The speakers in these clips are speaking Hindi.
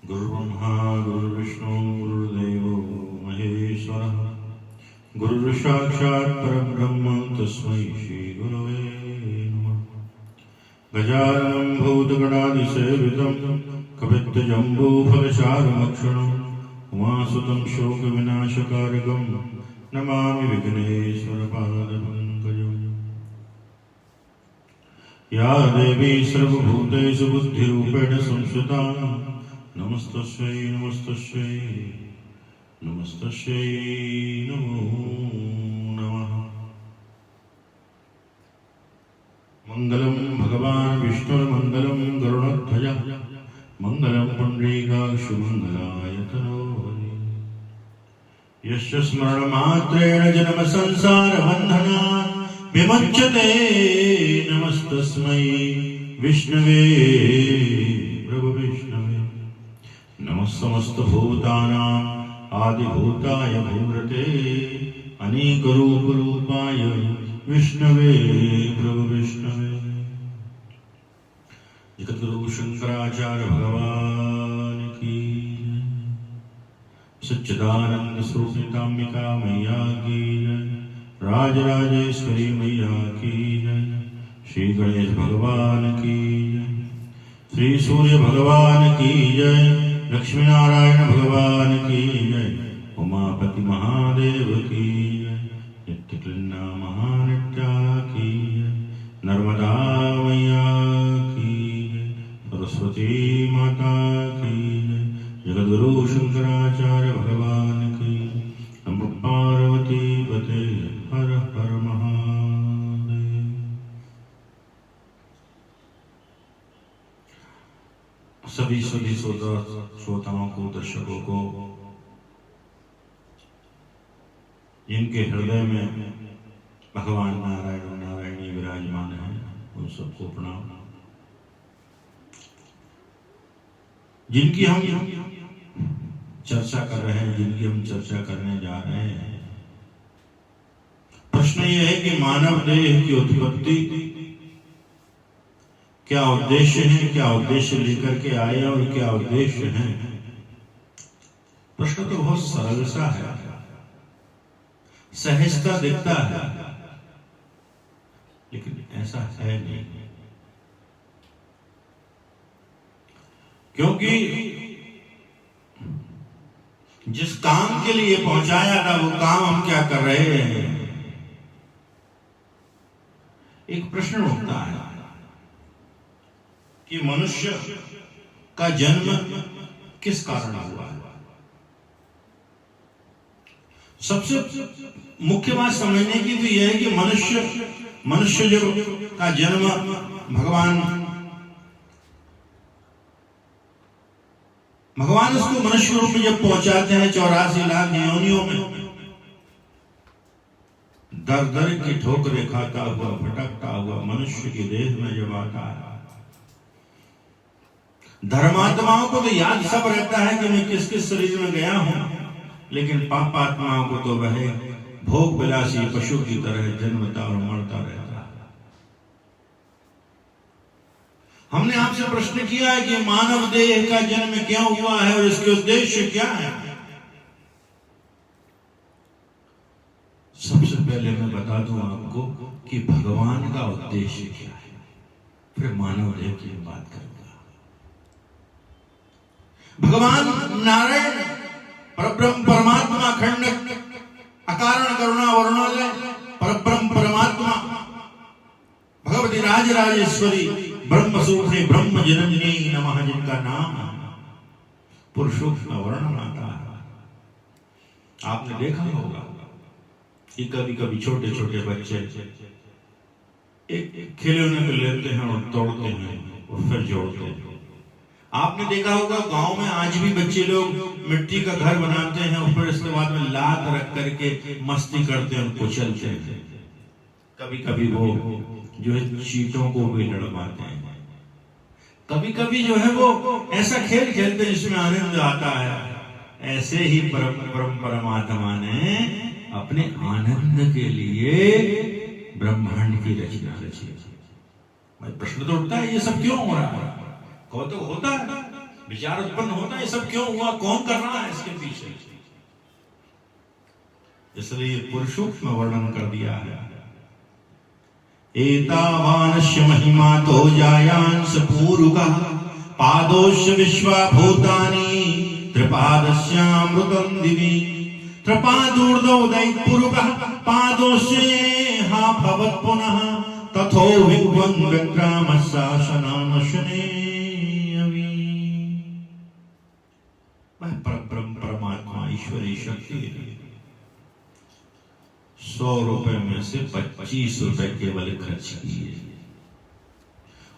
गुरुर्ब्रह्मा गुरुर्विष्णु गुरुर्देवो महेश्वरः गुरुर्साक्षात् परब्रह्म तस्मै श्रीगुरवे नमः। गजाननं भूतगणादिसेवितं कपित्थजम्बूफलचारुमक्षणं उमासुतं शोकविनाशकारकं नमामि विघ्नेश्वरपादपङ्कजम्। या देवी सर्वभूतेषु बुद्धिरूपेण संस्थिता नमस्तस्यै नमस्तस्यै नमस्तस्यै नमो नमः। मंगलम भगवान् विष्णुर्मंगलम गरुडध्वज मंगलम पुंडरीकाक्ष मंगलायतनो हरि। यस्य स्मरणमात्रेण जन्म संसार बन्धनात् विमुच्यते नमस्तस्मै विष्णवे प्रभु विष्णवे। नमः समस्तभूतानां आदिभूताय भूमृते अनेकरूपरूपाय विष्णवे प्रभु विष्णवे। जगद्गुरु शंकराचार्य भगवान की, सच्चिदानंद स्वरूपिताम्बिका मैया की, राजराजेश्वरी मैया की, श्री गणेश भगवान की, श्री सूर्य भगवान की जय, लक्ष्मी नारायण भगवान की जय, उमापति महादेव की जय, नित्य क्लिन्ना महानित्या की जय, नर्मदा मैया की जय, सरस्वती माता की जय, जगद्गुरु शंकराचार्य भगवान की। नमो पार्वती पते हर हर महादेव। सभी श्रोताओं को, दर्शकों को, जिनके हृदय में भगवान नारायण नारायणी विराजमान है, उन सबको प्रणाम। जिनकी हम चर्चा कर रहे हैं, जिनकी हम चर्चा करने जा रहे हैं, प्रश्न यह है कि मानव देह की उत्पत्ति क्या उद्देश्य है, क्या उद्देश्य लेकर के आए और क्या उद्देश्य है। प्रश्न तो बहुत सरल सा है, सहजता दिखता है, लेकिन ऐसा है नहीं। क्योंकि जिस काम के लिए पहुंचाया था वो काम हम क्या कर रहे हैं। एक प्रश्न उठता है कि मनुष्य का जन्म किस कारण हुआ है। सबसे मुख्य बात समझने की तो यह है कि मनुष्य जो का जन्म भगवान उसको मनुष्य रूप में जब पहुंचाते हैं 84 लाख योनियों में, दर दर की ठोकरें खाता हुआ, भटकता हुआ मनुष्य की देह में जब आता है, धर्मात्माओं को तो याद सब रहता है कि मैं किस किस शरीर में गया हूं, लेकिन पापात्माओं को तो वह भोग विलासी पशु की तरह जन्मता और मरता रहता है। हमने आपसे प्रश्न किया है कि मानव देह का जन्म क्यों हुआ है और इसके उद्देश्य क्या है। सबसे पहले मैं बता दूं आपको कि भगवान का उद्देश्य क्या है, फिर मानव देह की बात करूंगा। भगवान नारायण परब्रह्म परमात्मा अखंड अकारण करुणा वर्णालय परब्रह्म परमात्मा भगवती राजराजेश्वरी ब्रह्म स्वरूप ब्रह्म जननी नमः, जिनका नाम पुरुषोक्त वर्णन आता है। आपने देखा होगा कि कभी कभी छोटे छोटे बच्चे एक खिलौने में लेते हैं और तोड़ते हैं और फिर जोड़ते हैं। आपने देखा होगा गांव में आज भी बच्चे लोग मिट्टी का घर बनाते हैं और फिर इसके बाद में लात रख करके मस्ती करते हैं, कुचलते हैं। कभी कभी वो जो है चींटों को भी लड़वाते हैं। कभी कभी जो है वो ऐसा खेल खेलते हैं जिसमें आनंद आता है। ऐसे ही परमात्मा ने अपने आनंद के लिए ब्रह्मांड की रचना रची। प्रश्न तो उठता है ये सब क्यों हो रहा है। कौतुक होता है विचार उत्पन्न होता है ये सब क्यों हुआ, कौन कर रहा है इसके पीछे। इसलिए पुरुषोक्त में वर्णन कर दिया है। एतावानस्य महिमा तो जायांस पूरुकः पादोश्च विश्वा भूतानि त्रिपादस्यामृतं दिवि त्रिपादूर्ध्वो दैत्पुरुकः पादोश्च हा भवत् पुनः तथो विद्वन् विक्रामस्साशनानशने। परब्रह्म परमात्मा ईश्वरी शक्ति 100 रुपए में से 25 रुपए केवल खर्च किए।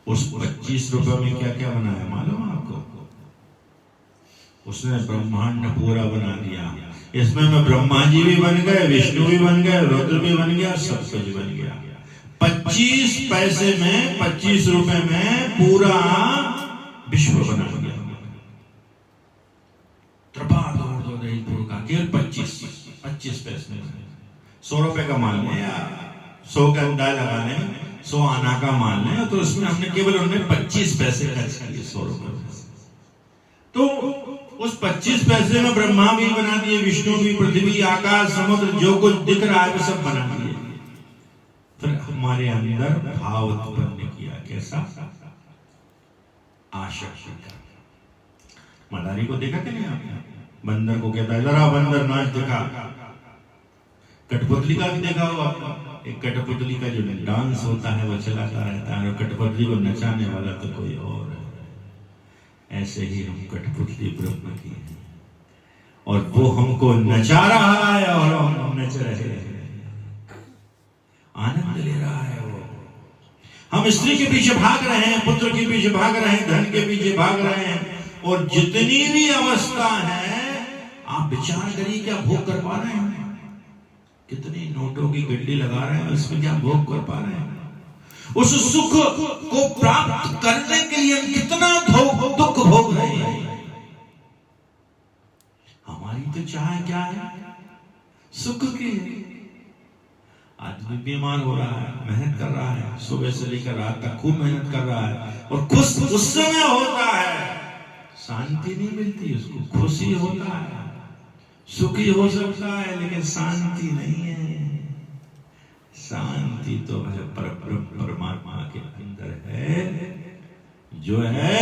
उस 25 रुपए में क्या क्या बनाया मालूम आपको? उसने ब्रह्मांड पूरा बना दिया। इसमें में ब्रह्मा जी भी बन गए, विष्णु भी बन गए, रुद्र भी बन गया, सब कुछ बन गया। 25 पैसे में, 25 रुपए में पूरा विश्व बना दिया। केवल 25 पैसे में 100 रुपए का माल लें या 100 का अंदाज लगा लें, 100 आना का माल लें, तो उसमें हमने केवल उनमें 25 पैसे खर्च किए 100 रुपए में। तो उस 25 पैसे में ब्रह्मा भी बना दिए, विष्णु भी, पृथ्वी, आकाश, समुद्र, जो कुछ दिख रहा है वो सब बना दिए। फिर हमारे अंदर भाव उत्पन्न किया, कैसा? आशक्ति का। मदारी को देखा कि नहीं आपने? बंदर को कहता है जरा बंदर नाच दिखा। कठपुतली का भी देखा हो आपने? एक कठपुतली का जो डांस होता है वो चलाता रहता है, और कठपुतली को नचाने वाला तो कोई और है। ऐसे ही हम कठपुतली ब्रह्म की है, और वो हमको नचा रहा है और हम नच रहे हैं, आनंद ले रहा है वो। हम स्त्री के पीछे भाग रहे हैं, पुत्र के पीछे भाग रहे हैं, धन के पीछे भाग रहे हैं, और जितनी भी अवस्था है आप विचार करिए, क्या भोग कर पा रहे हैं? कितनी नोटों की गड्डी लगा रहे हैं, इसमें क्या भोग कर पा रहे हैं? उस सुख को प्राप्त करने के लिए हम कितना दुख भोग रहे हैं। हमारी तो चाह क्या है? सुख की। आदमी बीमार हो रहा है, मेहनत कर रहा है, सुबह से लेकर रात तक खूब मेहनत कर रहा है, और खुश उस समय होता है, शांति नहीं मिलती उसको। खुशी होता है, सुखी हो सकता है, लेकिन शांति नहीं है। शांति तो है परब्रह्म परमात्मा के अंदर है, जो है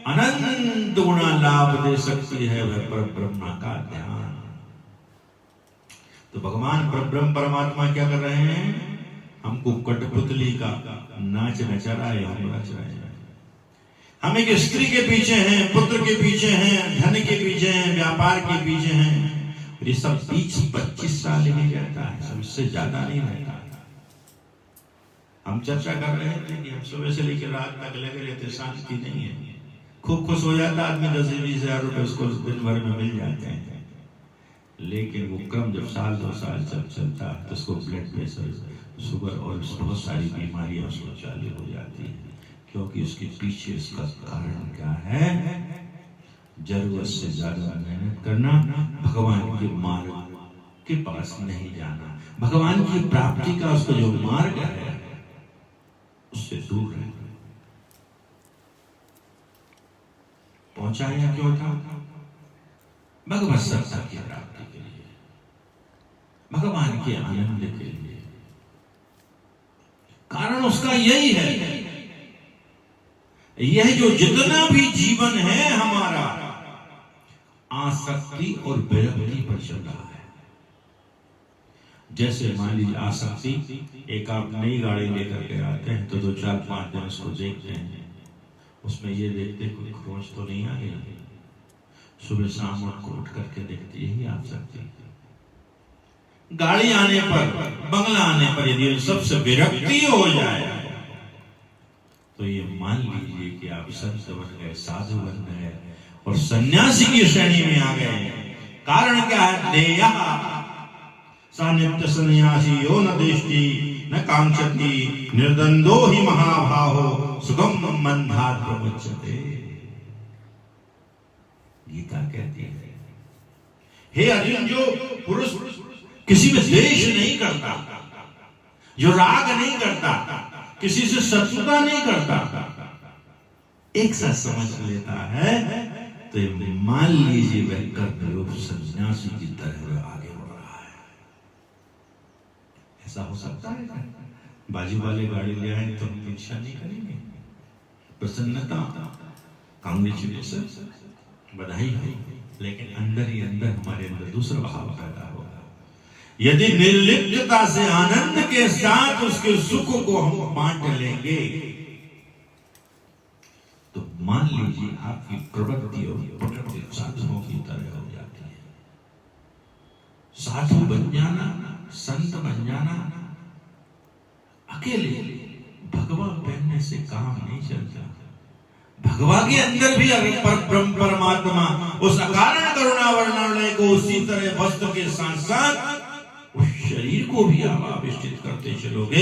अनंत गुना लाभ दे सकती है, वह परब्रह्म का ध्यान। तो भगवान परब्रह्म परमात्मा क्या कर रहे हैं? हमको कठपुतली का नाच नचा रहा है, हम नच रहे हैं। हम एक स्त्री के पीछे हैं, पुत्र के पीछे हैं, धन के पीछे हैं, व्यापार के पीछे हैं। ये सब 20-25 साल ही रहता है, सब इससे ज्यादा नहीं रहता। हम चर्चा कर रहे थे कि हम सुबह से लेकर रात तक लगे रहते, शांति नहीं है। खूब खुश हो जाता आदमी, 10-20 हजार रुपए उसको दिन भर में मिल जाते हैं, लेकिन वो क्रम जब 1-2 साल जब चलता है तो उसको ब्लड प्रेशर, शुगर और बहुत सारी बीमारियां उसको चालू हो जाती है। क्योंकि उसके पीछे उसका कारण क्या है? जरूरत से ज्यादा मेहनत करना, भगवान के मार्ग के पास नहीं जाना, भगवान की प्राप्ति का उसका जो मार्ग है उससे दूर रहना। पहुंचाया क्यों था? भगवत सत्ता की प्राप्ति के लिए, भगवान के आनंद के लिए। कारण उसका यही है। यह जो जितना भी जीवन है हमारा, आसक्ति और विरक्ति पर चल रहा है। जैसे मान लीजिए आसक्ति, एक आप नई गाड़ी लेकर के आते हैं तो 2-4-5 दिन उसको देखते हैं, उसमें ये देखते कोई खरोंच तो नहीं आ गई, सुबह शाम को उठ करके देखते, यही आसक्ति। गाड़ी आने पर, बंगला आने पर यदि सबसे विरक्ति हो जाए तो ये मान लीजिए कि आप संत बन गए, साधु बन गए और सन्यासी की श्रेणी में आ गए। कारण क्या है? देया सानिध्य सन्यासी यो न देष्टि न कांक्षति निर्दंदो ही महाभाहो सुगम मंधात प्रमुच्यते। गीता कहती है, हे अर्जुन, जो पुरुष किसी में द्वेष नहीं करता, जो राग नहीं करता, किसी से शत्रुता नहीं करता, एक साथ समझ लेता है तो मान लीजिए वह कर्मयोग सन्यासी की तरह वह आगे बढ़ रहा है। ऐसा हो सकता है? बाजू वाले गाड़ी ले आए तो हम पीछा नहीं करेंगे? प्रसन्नता, कांग्रेचुलेशन, बधाई हो, लेकिन अंदर ही अंदर हमारे अंदर दूसरा भाव पैदा होगा। यदि निर्लिप्तता से आनंद के साथ उसके सुख को हम बांट लेंगे तो मान लीजिए आपकी प्रवृत्ति और प्रकृति साधुओं की तरह हो जाती है। साधु बन जाना, संत बन जाना, अकेले भगवा पहनने से काम नहीं चलता। भगवा के अंदर भी ब्रह्म परमात्मा उस अकारण करुणा वर्णालय को उसी तरह वस्त्र के साथ साथ उस शरीर को भी आप आविष्टित करते चलोगे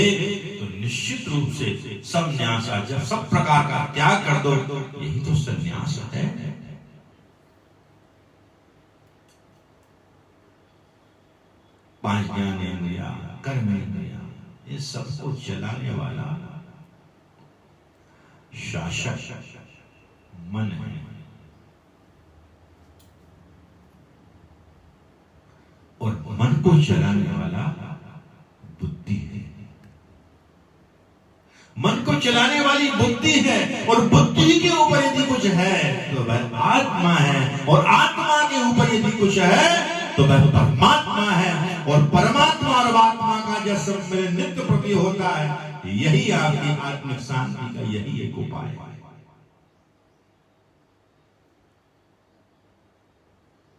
तो निश्चित रूप से सब न्यास, जब सब प्रकार का त्याग कर दो, यही तो संन्यास है। पांच ज्ञानेंद्रिया, कर्मेंद्रिया, ये सबको चलाने वाला शासक मन है। और मन को चलाने वाला बुद्धि है। मन को चलाने वाली बुद्धि है और बुद्धि के ऊपर यदि कुछ है तो वह आत्मा है, और आत्मा के ऊपर यदि कुछ है तो वह परमात्मा है। और परमात्मा और आत्मा का जब सम्मिलन नित्य प्रति होता है, यही आपकी आत्मिक शांति का यही एक उपाय है।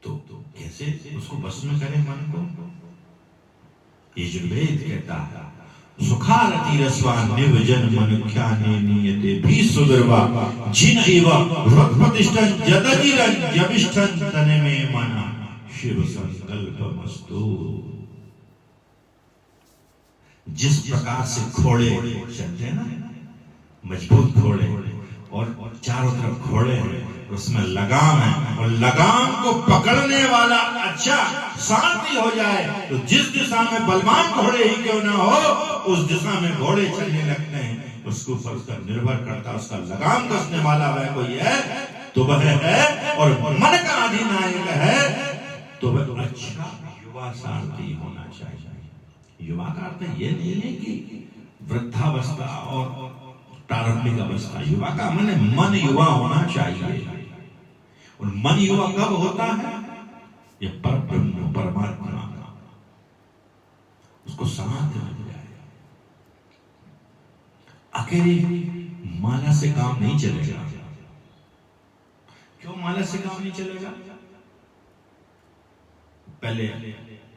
तो कैसे उसको बस में करें मन को? ये जो वेद कहता है, सुखारति रस्वान निवजन मनुख्याने नियते भी सुदर्वा जिन एवा प्रतिष्ठन जदजिरन जविष्ठन तने में मना शिव संकल्पमस्तु। जिस प्रकार से घोड़े चलते हैं ना, मजबूत घोड़े, और चारों तरफ घोड़े हैं, उसमें लगाम है, और लगाम को पकड़ने वाला अच्छा शांति हो जाए तो जिस दिशा में बलवान घोड़े ही क्यों ना हो, उस दिशा में घोड़े चलने लगते हैं। उसके ऊपर उसका निर्भर करता, उसका लगाम कसने वाला वह कोई है तो वह है, और मन का अधिनायक है तो वह अच्छा युवा सारथी होना चाहिए। युवा का अर्थ यह नहीं है कि वृद्धावस्था और प्रारंभिक अवस्था। युवा का मन युवा होना चाहिए। और मन युवा कब होता है? ये परब्रह्म परमात्मा उसको साथ मिल जाए। अकेले माला से काम नहीं चलेगा। क्यों माला से काम नहीं चलेगा? पहले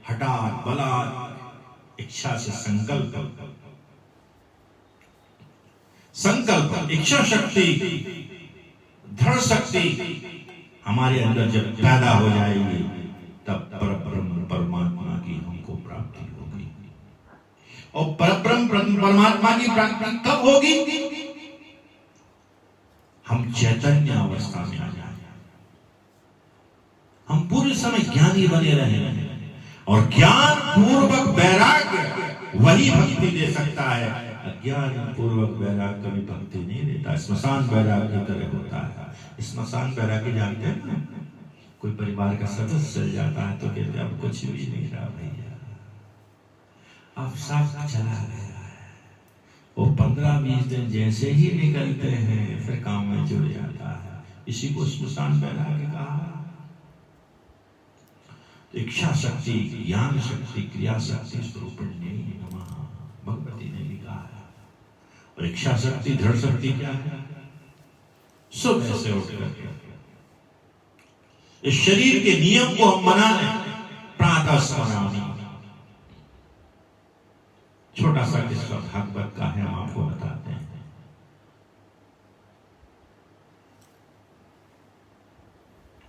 हठात बलात् इच्छा से संकल्प, इच्छा शक्ति, दृढ़ शक्ति हमारे अंदर जब पैदा हो जाएगी तब परब्रह्म परमात्मा की हमको प्राप्ति होगी। और परब्रह्म परमात्मा की प्राप्ति कब होगी? हम चैतन्य अवस्था में आ जाए, हम पूरे समय ज्ञानी बने रहे। और ज्ञान पूर्वक वैराग्य वही भक्ति दे सकता है। अज्ञान पूर्वक वैराग्य कभी भक्ति नहीं देता। स्मशान वैराग्य की तरह होता है। स्मशान वैराग्य जानते हैं ना? कोई परिवार का सदस्य चल जाता है तो कहते अब कुछ भी नहीं रहा भैया, अब सब चला गया है। वो 15-20 दिन जैसे ही निकलते हैं फिर काम में जुड़ जाता है। इसी को स्मशान वैराग्य कहा। इच्छा शक्ति, ज्ञान शक्ति, क्रिया शक्ति स्वरूपिणी नमः भगवती ने भी कहा है। और इच्छा शक्ति, दृढ़ शक्ति क्या है? सुबह से उठकर इस शरीर के नियम को हम मना लें। प्रातः स्मरामि, छोटा सा किस्सा भागवत का है, हम आपको बताते हैं।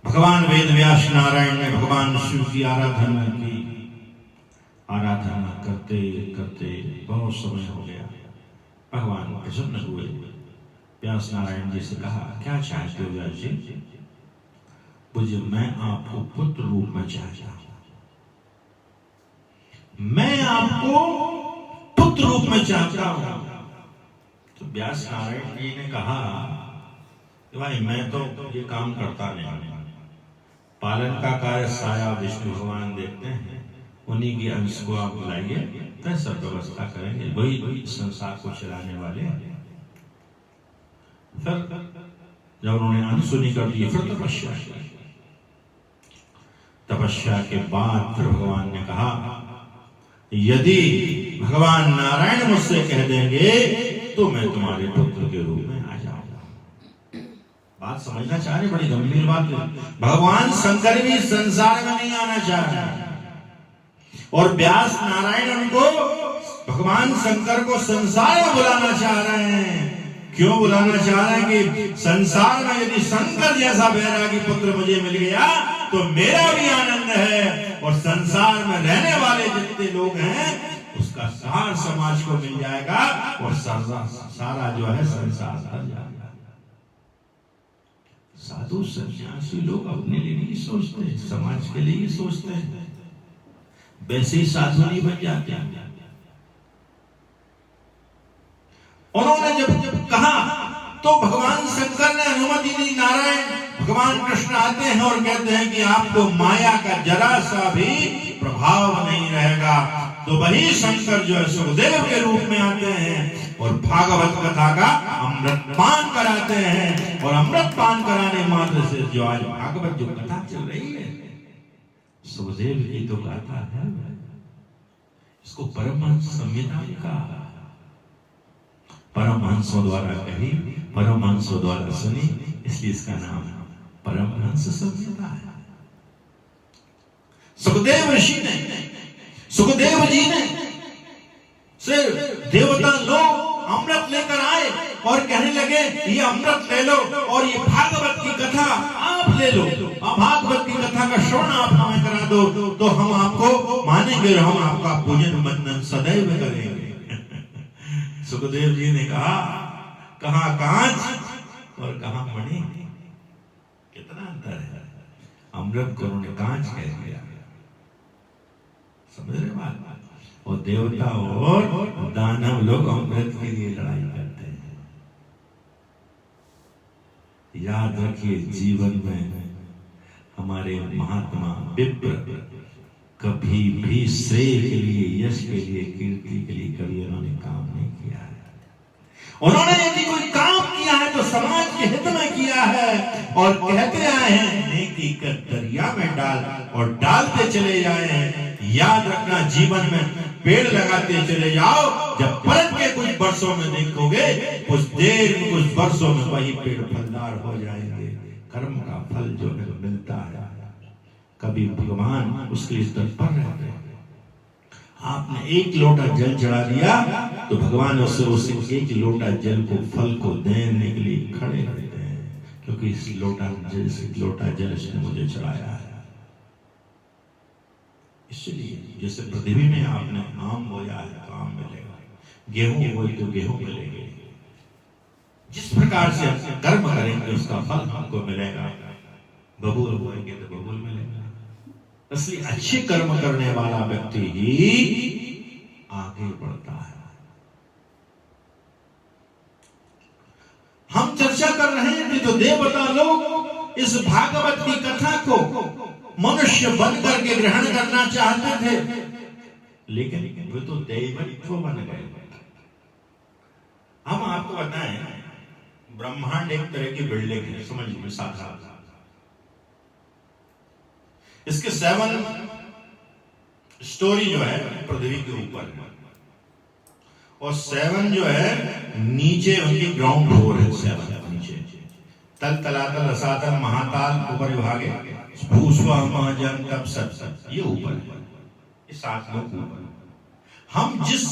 भगवान वेद व्यास नारायण ने भगवान शिव की आराधना की। आराधना करते करते बहुत समय हो गया। भगवान प्रसन्न हुए। व्यास नारायण जी से कहा, क्या चाहते हो व्यास जी? मुझे, मैं आपको पुत्र रूप में चाहता हूं। मैं आपको पुत्र रूप में चाहता हूं। तो व्यास नारायण जी ने कहा, कि भाई मैं तो ये काम करता नहीं, पालन का कार्य साया विष्णु भगवान देखते हैं, उन्हीं के अंश को आप बुलाइए तो सब व्यवस्था करेंगे, वही संसार को चलाने वाले। फिर जब उन्होंने अनसुनी कर दी, फिर तपस्या के बाद फिर भगवान ने कहा, यदि भगवान नारायण मुझसे कह देंगे तो मैं तुम्हारे पुत्र के रूप में आ जाऊंगा। बात समझना चाह रहे, बड़ी गंभीर बात है। भगवान शंकर भी संसार में नहीं आना चाह रहे, और व्यास नारायण उनको भगवान शंकर को संसार में बुलाना चाह रहे हैं। क्यों बुलाना चाह रहे हैं? कि संसार में यदि शंकर जैसा बैरागी पुत्र मुझे मिल गया तो मेरा भी आनंद है, और संसार में रहने वाले जितने लोग हैं उसका सार समाज को मिल जाएगा, और सारा जो है संसार तर जाएगा। साधु सन्यासी लोग अपने लिए नहीं सोचते, समाज के लिए ही सोचते हैं, वैसे ही साधु नहीं बन जाते हैं। उन्होंने जब कहा तो भगवान शंकर ने अनुमति दी। नारायण भगवान कृष्ण आते हैं और कहते हैं कि आपको माया का जरा सा भी प्रभाव नहीं रहेगा। तो वही शंकर जो है सुखदेव के रूप में आते हैं और भागवत कथा का अमृतपान कराते हैं, और अमृतपान कराने मात्र से जो आज भागवत जो कथा चल रही है सुखदेव की तो गाथा है, इसको परमहंस संहिता का, परमहंसों द्वारा कही, परमहंसों द्वारा सुनी, इसलिए इसका नाम परमहंस संहिता है। सुखदेव ऋषि ने, सुखदेव जी ने सिर्फ देवता लोग अमृत लेकर आए और कहने लगे ये अमृत ले लो और ये भागवत की कथा आप ले लो, भागवत की कथा का श्रवण आप हमें करा दो तो हम आपको मानेंगे और हम आपका पूजन वंदन सदैव करेंगे। सुखदेव जी ने कहा, कहां कांच और कहां मणि, कितना अंतर है। अमृत को उन्होंने कांच कह दिया, समझ रहे बात? और देवता और दानव लोग अमृत के लिए लड़ाई करते हैं। याद रखिए, जीवन में हमारे महात्मा विप्र कभी भी श्रेय के लिए, यश के लिए, कीर्ति के लिए कभी उन्होंने काम नहीं किया है। उन्होंने यदि कोई काम किया है तो समाज के हित में किया है, और कहते आए हैं नेकी कर दरिया में डाल, और डालते चले जाए। याद रखना, जीवन में पेड़ लगाते चले जाओ, जब पलट के कुछ वर्षों में देखोगे, कुछ देर में, कुछ वर्षों में वही पेड़ फलदार हो जाएंगे। कर्म का फल जो है मिलता है, कभी भगवान उसके स्तर पर रहते हैं। आपने एक लोटा जल चढ़ा दिया तो भगवान उसे एक लोटा जल को, फल को देने के लिए खड़े रहते हैं, क्योंकि इस लोटा जल इसने मुझे चढ़ाया है। इसलिए जैसे पृथ्वी में आपने आम बोया है तो आम मिलेगा, गेहूं बोए तो गेहूं मिलेंगे। जिस प्रकार से कर्म करेंगे उसका फल हमको मिलेगा। बबूल बोएंगे तो बबूल मिलेगा। इसलिए अच्छे कर्म करने वाला व्यक्ति ही आगे बढ़ता है। हम चर्चा कर रहे हैं कि जो देवता लोग इस भागवत की कथा को मनुष्य बन करके ग्रहण करना चाहते थे, लेकिन वे तो दैवत्व बन गए। हम आपको बताएं, ब्रह्मांड एक तरह की बिल्डिंग है, समझ लीजिए साधारण। इसके 7 स्टोरी जो है पृथ्वी के ऊपर है, और 7 जो है नीचे उनकी ग्राउंड फ्लोर है। 7 नीचे तल तलातल रसातल महाताल ऊपर विभाग है, भूस्वा महाजन तप सब ये ऊपर है, ये 7 लोग ऊपर। हम जिस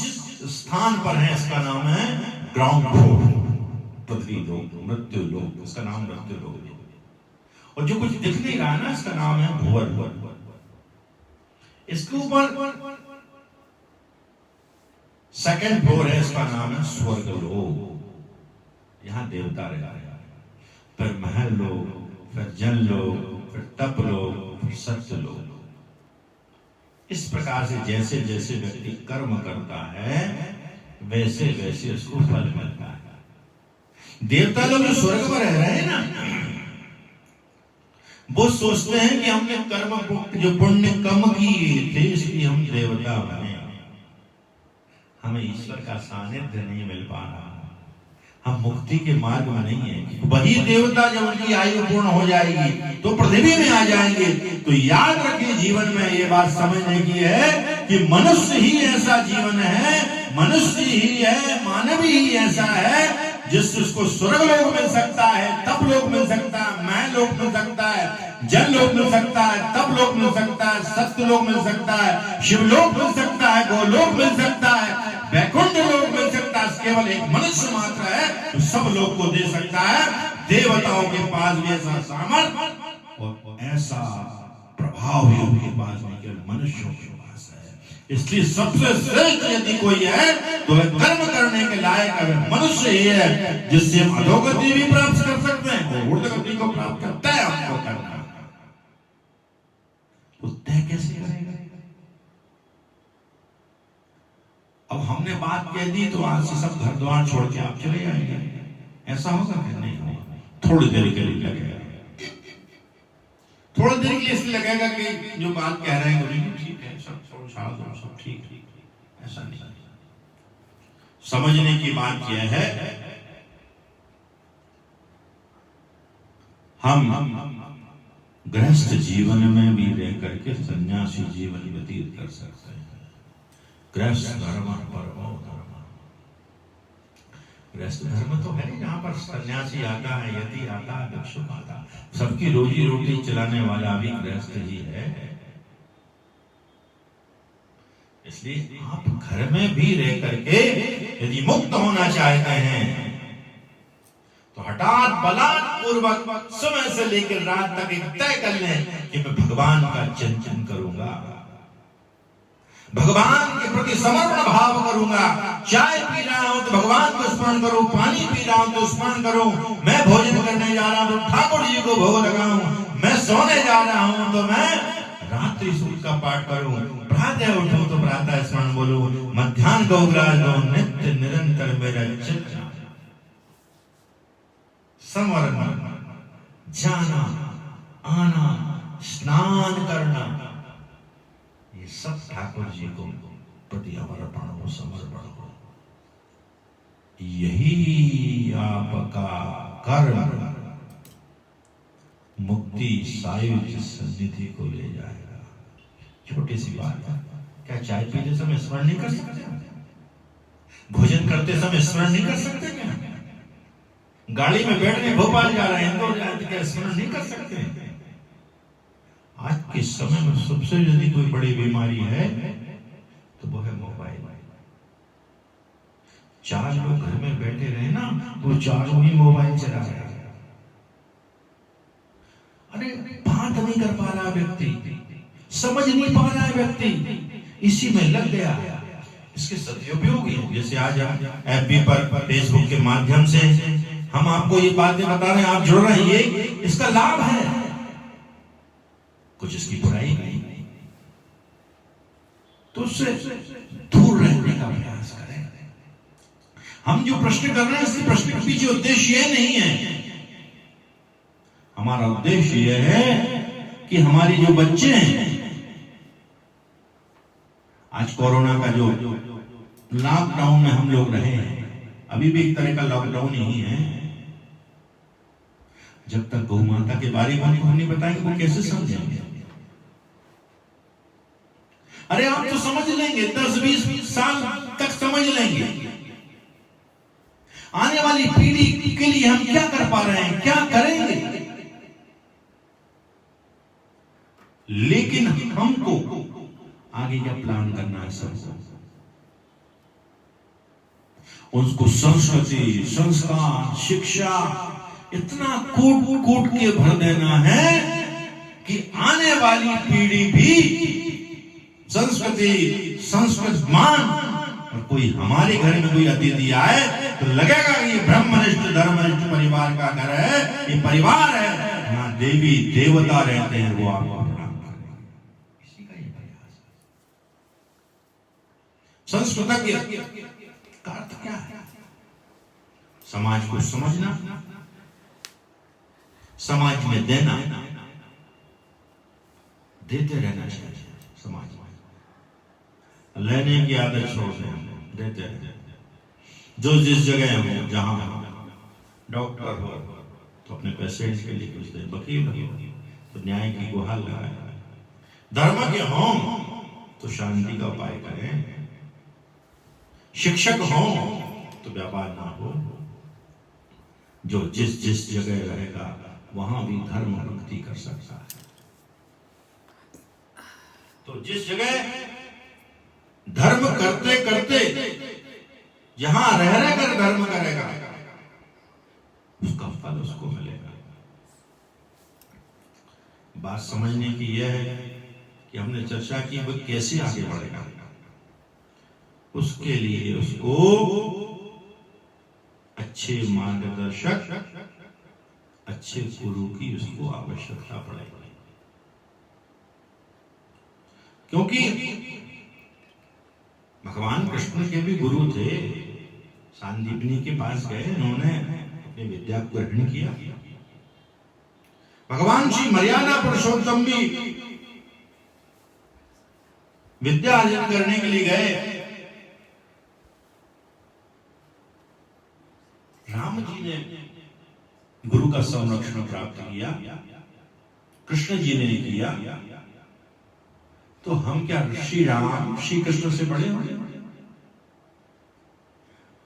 स्थान पर हैं इसका नाम है ग्राउंड फ्लोर, पृथ्वी लोक, मृत्यु लोक, इसका नाम मृत्यु लोक। और जो कुछ दिख नहीं रहा ना, इसका नाम है भुवन। इसके ऊपर सेकंड फ्लोर है, इसका नाम है स्वर्ग लोक। यहां देवता रह रहे हैं, फिर महल लोग, फिर जन लोग, फिर तप लोग, फिर सत्य लोग। इस प्रकार से जैसे जैसे व्यक्ति कर्म करता है वैसे वैसे उसको फल मिलता है। देवता लोग जो स्वर्ग में रह रहे हैं ना, वो सोचते हैं कि हमने कर्म जो पुण्य कम किए थे इसलिए हम देवता बने, हमें ईश्वर का सानिध्य नहीं मिल पा रहा, हम मुक्ति के मार्ग में नहीं है। वही देवता जब उनकी आयु पूर्ण हो जाएगी तो पृथ्वी में आ जाएंगे। तो याद रखिए, जीवन में ये बात समझने की है कि मनुष्य ही ऐसा जीवन है, मनुष्य ही है, मानव ही ऐसा है जिससे उसको स्वर्ग लोक मिल सकता है, तप लोक मिल सकता है, मैं लोक मिल सकता है, जल लोक मिल सकता है, तप लोक मिल सकता है, सत्य लोक मिल सकता है, शिवलोक मिल सकता है, गोलोक मिल सकता है, वैकुंठ लोक मिल सकता है। केवल एक मनुष्य मात्र है जो सब लोक को दे सकता है। देवताओं के पास भी ऐसा सामर्थ्य और ऐसा प्रभाव भी उनके पास नहीं, केवल मनुष्यों के पास है। इसलिए सबसे श्रेष्ठ यदि कोई है तो वह कर्म करने के लायक अगर मनुष्य ही है, जिससे हम अधोगति भी प्राप्त कर सकते हैं और ऊर्ध्वगति को प्राप्त करता है। हमको करना तो तय कैसे करेगा? अब हमने बात कह दी तो आज से सब घर द्वार छोड़ के आप चले जाएंगे, ऐसा होगा कि नहीं होगा? थोड़ी देर के लिए लगेगा, थोड़ी देर के लिए इसलिए लगेगा कि जो बात कह रहे हैं ठीक है, सब सब ठीक, ऐसा नहीं। समझने की बात यह है, हम गृहस्थ जीवन में भी रह करके सन्यासी जीवन व्यतीत कर सकते हैं। गृहस्थ धर्म परमो धर्म, गृहस्थ धर्म तो है जहां पर सन्यासी आता है, यति आता है, भिक्षुक आता है, सबकी रोजी रोटी चलाने वाला भी गृहस्थ ही है। इसलिए आप घर में भी रह करके यदि मुक्त होना चाहते हैं तो हठात बलात् पूर्वक समय से लेकर रात तक एक तय कर लें कि मैं भगवान का चिंतन करूंगा, भगवान के प्रति समर्पण भाव करूंगा। चाय पी रहा हूं तो भगवान को स्मरण करूं, पानी पी रहा हूं तो स्मरण करूं, मैं भोजन करने जा रहा हूं तो ठाकुर जी को भोग लगाऊं, मैं सोने जा रहा हूं तो मैं रात्रि सूक्त का पाठ करूं, प्रातः उठूं तो प्रातः स्मरण बोलूं, मध्याह्न को उग्राज दो, नित्य निरंतर मेरा चित्त समर्पण, जाना आना, स्नान करना, ये सब ठाकुर जी को प्रति समर्पण हो, समर्पण हो। यही आपका कर्म मुक्ति सायुज्य सन्निधि को ले जाएगा। छोटी सी बात है, क्या चाय पीते समय स्मरण नहीं कर सकते? भोजन करते समय स्मरण नहीं कर सकते? क्या गाड़ी में बैठ के भोपाल जा रहे हैं तो क्या स्मरण नहीं कर सकते? आज के समय में सबसे यदि कोई बड़ी बीमारी है तो वो है मोबाइल। चार लोग घर में बैठे रहे ना तो चारों ही मोबाइल चला रहे हैं। अरे बात नहीं कर पा रहा व्यक्ति, समझ नहीं पा रहा है व्यक्ति, इसी में लग गया। इसके सदुपयोग है, जैसे आज एफबी पर, फेसबुक के माध्यम से हम आपको ये बातें बता रहे हैं, आप जुड़ रहे हैं, ये इसका लाभ है, कुछ इसकी बुराई नहीं। तो उससे दूर रहने का प्रयास करें। हम जो प्रश्न कर रहे हैं इस प्रश्न के पीछे उद्देश्य यह नहीं है। हमारा उद्देश्य यह है कि हमारे जो बच्चे हैं, आज कोरोना का जो लॉकडाउन में हम लोग रहे हैं, अभी भी एक तरह का लॉकडाउन ही है। जब तक गौ माता के बारे में हम नहीं बताएंगे वो कैसे समझेंगे? अरे आप तो समझ लेंगे, 10-20 साल तक समझ लेंगे। आने वाली पीढ़ी के लिए हम क्या कर पा रहे हैं, क्या करेंगे? लेकिन हमको आगे क्या प्लान करना है? सबको उसको संस्कृति, संस्कार, शिक्षा इतना कूट के भर देना है कि आने वाली पीढ़ी भी संस्कृति, संस्कृत मान, और कोई हमारे घर में कोई अतिथि आए तो लगेगा कि ये ब्रह्मनिष्ठ धर्मनिष्ठ परिवार का घर है, ये परिवार है, यहाँ देवी देवता रहते हैं, वो आपको प्रणाम करेंगे। इसी का ये प्रयास है। संस्कृतज्ञ का अर्थ क्या है? समाज को समझना, समाज में देना, देते रहना चाहिए। समाज में लेने की आदत छोड़ दें, देते रहना। जो जिस जगह हो, जहां डॉक्टर हो तो अपने पेशेंट के लिए कुछ दे, वकील हो तो न्याय की गुहार लगाए, धर्म के हों तो शांति का उपाय करें, शिक्षक हों तो व्यापार ना हो। जो जिस जिस जगह रहेगा वहां भी धर्म भक्ति कर सकता है। तो जिस जगह धर्म करते करते जहां रह रहकर धर्म करेगा उसका फल उसको मिलेगा। बात समझने की यह है कि हमने चर्चा की वो कैसे आगे बढ़ेगा, उसके लिए उसको अच्छे मार्गदर्शक, अच्छे गुरु की उसको आवश्यकता पड़ेगी। क्योंकि भगवान कृष्ण के भी गुरु थे, सांदीपनी के पास गए, उन्होंने अपनी विद्या को ग्रहण किया। भगवान श्री मर्यादा पुरुषोत्तम भी विद्या अर्जन करने के लिए गए। राम जी ने गुरु का संरक्षण प्राप्त किया, कृष्ण जी ने किया, तो हम क्या श्री राम श्री कृष्ण से बड़े होंगे?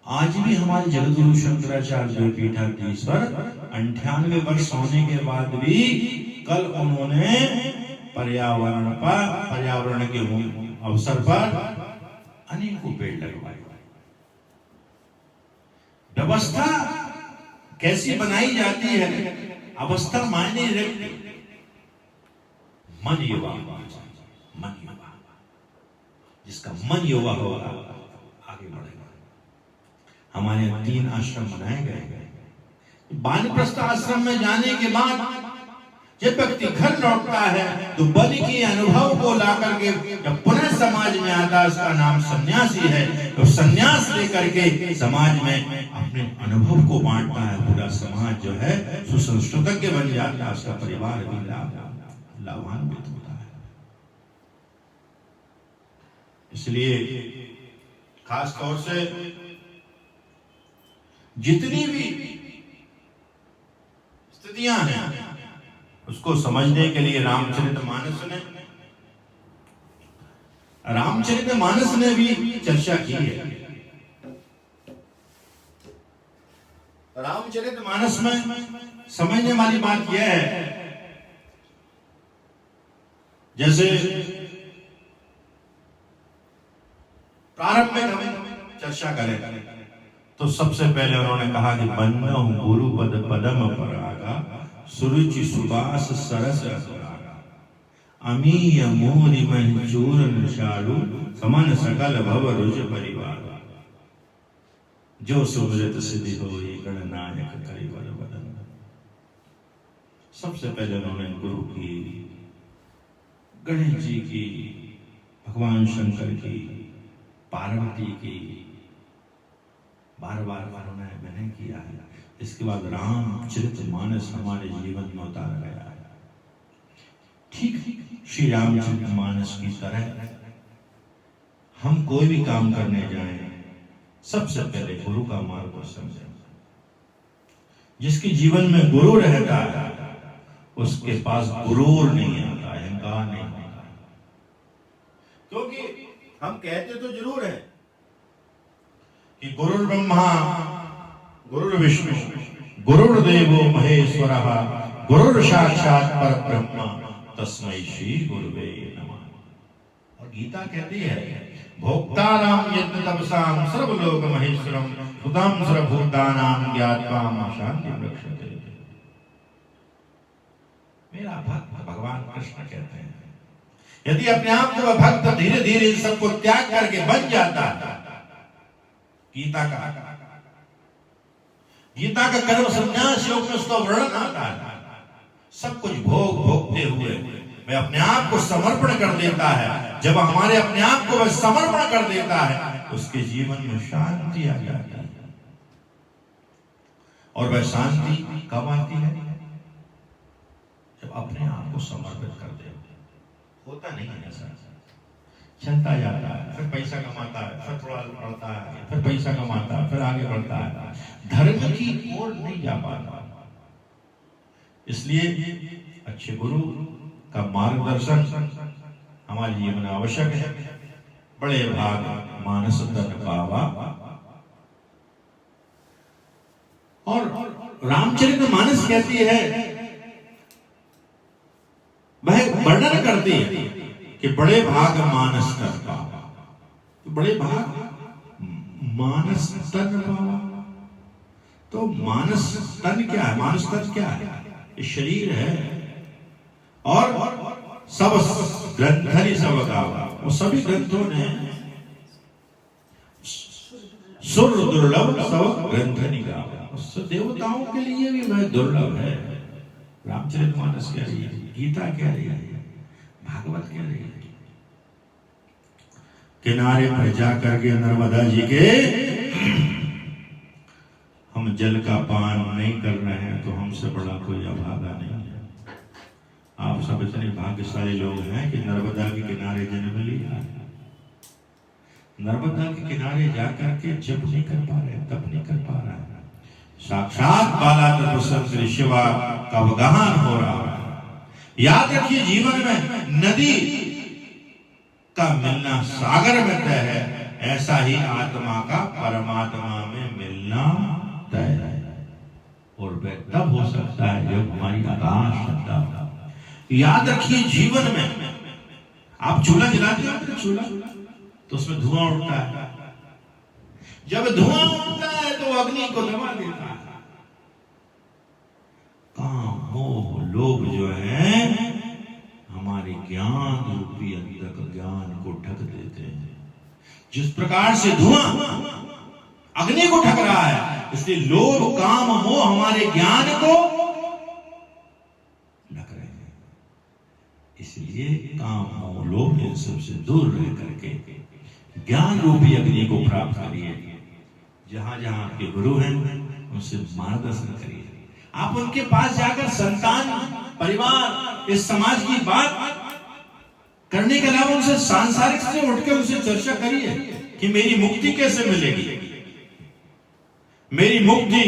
आज भी हमारे जगतगुरु शंकराचार्य पीठाधीश्वर 98 वर्ष होने के बाद भी कल उन्होंने पर्यावरण के अवसर पर अनेकों पेड़ लगवाए। व्यवस्था कैसी बनाई जाती है, अवस्था मायने रखती, मन युवा, मन युवा, जिसका मन युवा होगा आगे बढ़ेगा। हमारे यहाँ 3 आश्रम बनाए गए। वानप्रस्थ आश्रम में जाने के बाद जब व्यक्ति घर लौटता है तो बलि के अनुभव को ला करके जब पुनः समाज में आता है, उसका नाम सन्यासी है। तो सन्यास लेकर के समाज में अपने अनुभव को बांटता है। पूरा समाज जो है सुसंस्कृतज्ञ बन जाता है, उसका परिवार भी लाभान्वित होता है। इसलिए खास तौर से जितनी भी स्थितियां हैं उसको समझने के लिए रामचरितमानस ने भी चर्चा की है। रामचरितमानस में समझने वाली बात यह है, जैसे प्रारंभ में हम चर्चा करें तो सबसे पहले उन्होंने कहा कि बन्नो गुरु पद पदम परागा सुरुचि सुबास सरस अनुरागा अमीय मोरि मंचूर निशालु समन सकल भव रुज परिवार जो सुमृत सिद्धि हो ये गणनायक करिवर वदन। सबसे पहले उन्होंने गुरु की, गणेश जी की, भगवान शंकर की, पार्वती की बार बार उन्होंने मैंने किया है। इसके बाद रामचरितमानस हमारे जीवन में उतारा गया है। ठीक श्री रामचरितमानस की तरह हम कोई भी काम करने जाएं सबसे पहले गुरु का मार्ग को समझें। जिसके जीवन में गुरु रहता है उसके पास गुरूर नहीं आता, अहंकार नहीं आता। क्योंकि हम कहते तो जरूर है कि गुरुर् ब्रह्मा गुरुर्विष्णु गुरुर्देवो महेश्वरः गुरुर् साक्षात् परब्रह्म तस्मै श्री गुरुवे नमः। और गीता कहती है भोक्तानां यज्ञ तपसां सर्वलोक महेश्वरं सुदां सर्वभूतानां ज्ञात्वा शान्तिं रक्षते। मेरा भक्त भगवान कृष्ण कहते हैं, यदि अपने आप को भक्त धीरे धीरे सबको त्याग करके बन जाता है, गीता का कर्म संन्यास योग में उसका वर्णन आता है। सब कुछ भोगते हुए वह अपने आप को समर्पण कर देता है। जब हमारे अपने आप को वह समर्पण कर देता है उसके जीवन में शांति आ जाती है। और वह शांति कब आती है? जब अपने आप को समर्पित कर दे। होता नहीं है ऐसा, चलता जाता है, फिर पैसा कमाता है, फिर थोड़ा पढ़ता है, फिर पैसा कमाता है, फिर आगे बढ़ता है, धर्म की ओर नहीं जा पाता। इसलिए अच्छे गुरु का मार्गदर्शन हमारे जीवन में आवश्यक है। बड़े भाग मानस तन पावा। और रामचरितमानस कहती है, वह वर्णन करती है कि बड़े भाग मानस तन पावा। तो बड़े भाग मानस तन पावा। तो मानस तन क्या है? मानस तन क्या है? ये शरीर है। और सब ग्रंथनि सब गावा, वो सभी ग्रंथों ने सुर दुर्लभ सब ग्रंथनि गावा। देवताओं के लिए भी वह दुर्लभ है। रामचरितमानस कह रही है, गीता कह रही है, भागवत कह रही है। किनारे पर जाकर के नर्मदा जी के हम जल का पान नहीं कर रहे हैं तो हमसे बड़ा कोई अभागा नहीं है। आप सब इतने भाग्यशाली लोग हैं कि नर्मदा के किनारे जन्म लिया। नर्मदा के किनारे जाकर के जप नहीं कर पा रहे, तप नहीं कर पा रहा है। साक्षात बाला तपस्वी शिवा का अवगाहन हो रहा है। याद रखिए, जीवन में नदी का मिलना सागर में तय है, ऐसा ही आत्मा का परमात्मा में मिलना तय है। और वह तब हो सकता है जब हमारी आकाश क्षमता हो। याद रखिए, जीवन में आप चूल्हा जलाते हो, चूल्हा तो उसमें धुआं उठता है। जब धुआं उठता है तो अग्नि को दबा देता है। काम मोह लोभ जो है हमारे ज्ञान रूपी अंतक ज्ञान को ढक देते हैं। जिस प्रकार से धुआं अग्नि को ढक रहा है, इसलिए लोभ काम मोह हमारे ज्ञान को ढक रहे हैं। इसलिए काम मोह लोभ इन सबसे दूर रह करके ज्ञान रूपी अग्नि को प्राप्त करिए। जहां जहां आपके गुरु हैं उनसे मार्गदर्शन करिए। आप उनके पास जाकर संतान, परिवार, इस समाज की बात करने के अलावा उनसे सांसारिक से उठकर उनसे चर्चा करिए कि मेरी मुक्ति कैसे मिलेगी। मेरी मुक्ति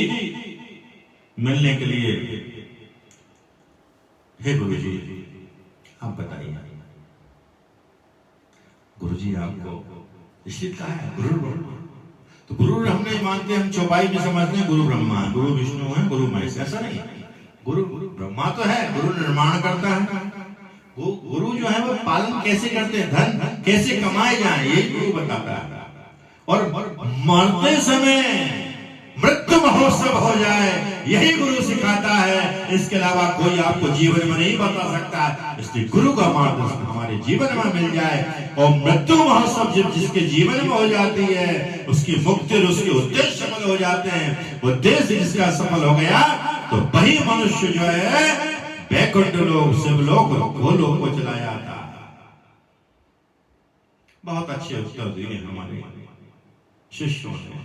मिलने के लिए हे गुरु जी आप बताइए। गुरु जी आपको इसलिए कहा है गुरु। तो गुरु हमने मानते, हम चौपाई में समझते हैं गुरु ब्रह्मा है, गुरु विष्णु है, गुरु महेश। ऐसा नहीं, गुरु ब्रह्मा तो है, गुरु निर्माण करता है। गुरु जो है वो पालन कैसे करते हैं, धन कैसे कमाए जाए, ये गुरु बताता है। और मरते समय मृत्यु महोत्सव हो जाए, यही गुरु सिखाता है। इसके अलावा कोई आपको जीवन में नहीं बता सकता। इसलिए गुरु का मार्गदर्शन हमारे जीवन में मिल जाए और मृत्यु महोत्सव जब जिसके जीवन में हो जाती है, उसकी मुक्ति और उसके उद्देश्य सफल हो जाते हैं। उद्देश्य जिसका सफल हो गया तो वही मनुष्य जो है वैकुंठ लोक, शिवलोक, गोलोक को चला जाता है। बहुत अच्छे उत्तर दिए हमारे शिष्यों ने,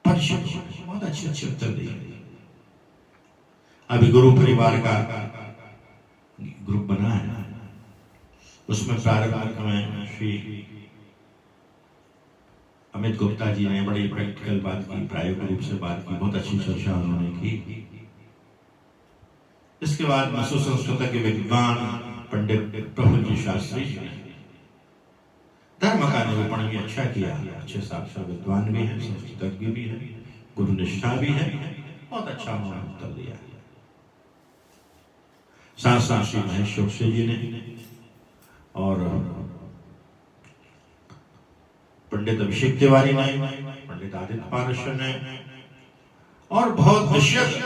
बहुत अच्छे अच्छे उत्तर दिए। अभी गुरु परिवार का ग्रुप बना है, उसमें प्रारंभ में श्री अमित गुप्ता जी ने बड़ी प्रैक्टिकल बात की, प्रायोगिक रूप से बात की, बहुत अच्छी चर्चा उन्होंने की। इसके बाद सुसंस्कृत के विद्वान पंडित प्रफुल्ल शास्त्री जी ने धर्म का निरूपण भी अच्छा किया। अच्छे साक्षात विद्वान भी है, संस्कृतज्ञ भी है, गुरुनिष्ठा भी है, बहुत अच्छा उन्होंने उत्तर दिया। साथ साथ श्री महेश चौकसी जी ने और पंडित अभिषेक तिवारी ने, पंडित आदित्य पारशर ने और बहुत विशेष,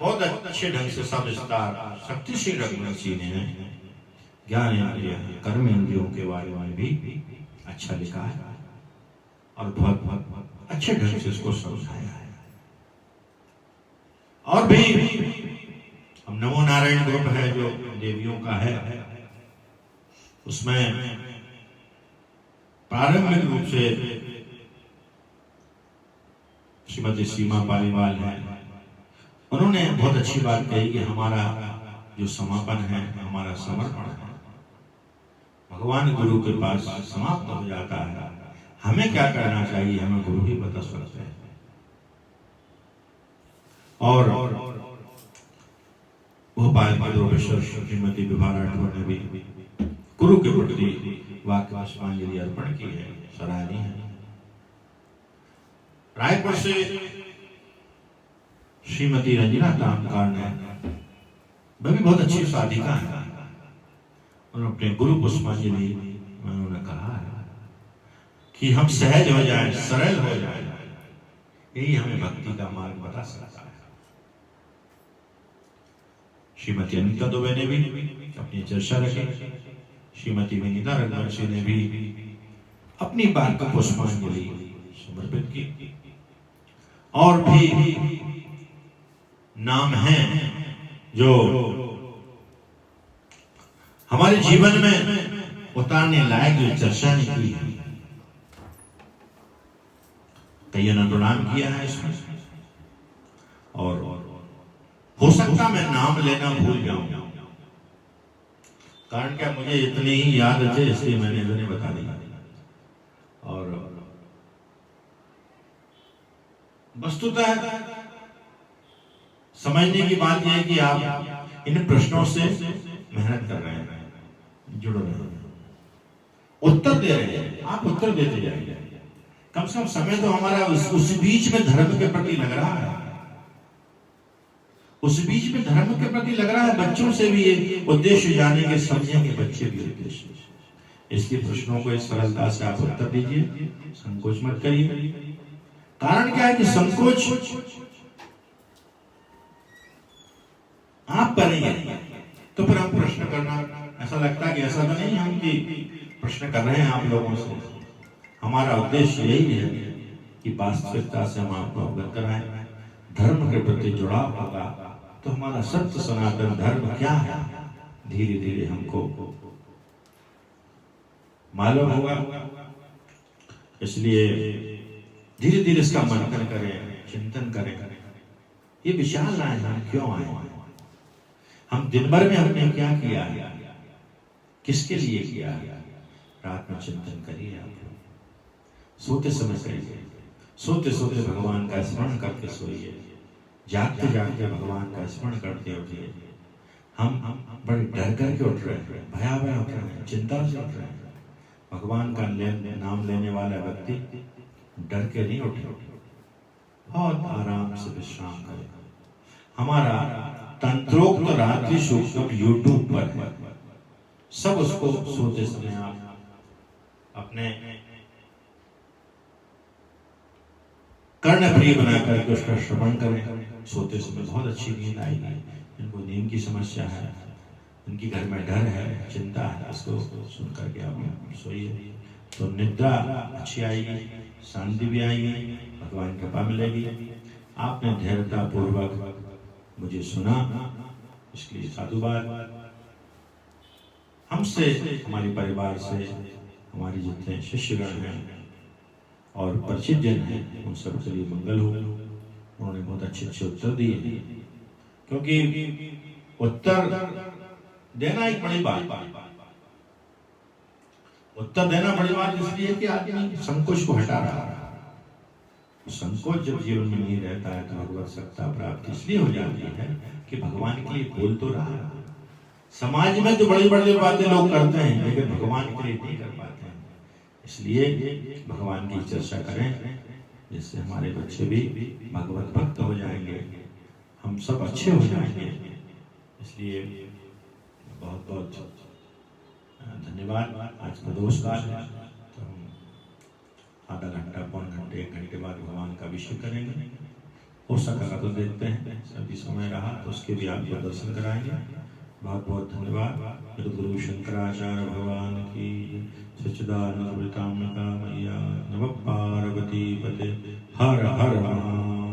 बहुत अच्छे ढंग से सब विस्तार शक्ति श्री रघुनाथ जी ने ज्ञान इंद्रिय, कर्म इंद्रियों के बारे में भी अच्छा लिखा है और बहुत बहुत अच्छे ढंग से इसको समझाया है। और भी हम नमो नारायण ग्रुप है जो देवियों का है, उसमें प्रारंभिक रूप से श्रीमती सीमा पालीवाल हैं, उन्होंने बहुत अच्छी बात कही कि हमारा जो समापन है, हमारा समर्पण है, भगवान गुरु के पास समाप्त हो जाता है। हमें क्या करना चाहिए, हमें गुरु ही बता सकते हैं। और भोपाल के प्रोफेसर श्रीमती विभा राठौर ने भी गुरु के प्रति वाक्य पुष्पांजलि अर्पण की है, सराहनीय है। रायपुर से श्रीमती रंजना तामकार ने, वह भी बहुत अच्छी साधिका है, उन्होंने अपने गुरु पुष्पांजलि में उन्होंने कहा है कि हम सहज हो जाएं, सरल हो जाएं, यही हमें भक्ति का मार्ग बता सकता है। श्रीमती अनिता दुबे ने भी अपनी चर्चा रखी, श्रीमती विनीता रघुवंशी ने भी अपनी बात को पुष्पांजलि समर्पित की। और भी नाम हैं जो हमारे जीवन में उतारने लायक जो चर्चा ने की है, कईयों ने प्रणाम किया है इसमें। और हो सकता मैं नाम लेना भूल जाऊं, कारण क्या मुझे इतनी ही याद है, इसलिए मैंने इन्हें बता दिया। और वस्तुतः समझने की बात यह है कि आप इन प्रश्नों से मेहनत कर रहे हैं, जुड़ रहे हैं, उत्तर दे रहे हैं, आप उत्तर देते जाइए। कम से कम समय तो हमारा उस बीच में धर्म के प्रति लग रहा है, उस बीच में धर्म के प्रति लग रहा है। बच्चों से भी ये उद्देश्य जानेंगे, समझेंगे बच्चे भी उद्देश्य। इसलिए प्रश्नों को इस सरलता से आप उत्तर दीजिए, संकोच मत करिए। कारण क्या है कि संकोच आप करेंगे तो फिर हम प्रश्न करना, ऐसा लगता है कि ऐसा तो नहीं हम कि प्रश्न कर रहे हैं आप लोगों से। हमारा उद्देश्य यही है कि वास्तविकता से हम आपको अवगत कराएं, धर्म के प्रति जुड़ाव होगा तो हमारा सत्य सनातन धर्म क्या है धीरे धीरे हमको मालूम होगा। इसलिए धीरे धीरे इसका मंथन करें, चिंतन करें, ये विचार लाए हम क्यों आए, हम दिन भर में हमने क्या किया है, किसके लिए किया है। रात में चिंतन करिए, आप सोते समय करिए, सोते सोते भगवान का स्मरण करके सोइए, जागते जागते भगवान का स्मरण करते उठिए। हम बड़े डर करके उठ रहे हैं, भयावह उठ रहे हैं, चिंता से उठ रहे हैं। भगवान का नाम लेने वाला व्यक्ति डर के नहीं उठे, बहुत आराम से विश्राम करे। हमारा तंत्रोक्त रात्रि सूक्तम यूट्यूब पर है, सब उसको सोते समय आप अपने कर्ण प्रिय बना करके उसका श्रवण करें। सोते समय बहुत अच्छी नींद आएगी। जिनको नींद की समस्या है, उनकी घर में डर है, चिंता है, इसको सुन करके आप सोइए तो निद्रा अच्छी आएगी, शांति भी आएगी, भगवान कृपा मिलेगी। आपने धैर्यता पूर्वक मुझे सुना, इसके लिए साधुवाद। हमसे, हमारे परिवार से, हमारे जितने शिष्यगण हैं और परिचित जन हैं, उन सब के लिए मंगल हो। उन्होंने बहुत अच्छे अच्छे उत्तर दिए, क्योंकि उत्तर देना एक बड़ी बात, उत्तर देना बड़ी बात इसलिए कि आदमी संकोच को हटा रहा है। संकोच जब जीवन में नहीं रहता है तो भगवत सत्ता प्राप्ति इसलिए हो जाती है कि भगवान के लिए बोल तो रहा है। समाज में तो बड़ी बड़ी बातें लोग करते हैं, लेकिन भगवान के लिए नहीं कर पाते हैं। इसलिए भगवान की चर्चा करें, जिससे हमारे बच्चे भी भगवत भक्त हो जाएंगे, हम सब अच्छे हो जाएंगे। इसलिए बहुत बहुत धन्यवाद। आज प्रदोष काल है तो हम आधा घंटा, पौन घंटे, 1 घंटे बाद भगवान का अभिषेक करेंगे। हो सका तो देखते हैं, सभी समय रहा तो उसके भी आपको दर्शन कराएंगे। बहुत बहुत धन्यवाद। गुरु शंकराचार्य भगवान की, सच्चिदानंद मैया, नमः पार्वती पते, हर हर महादेव।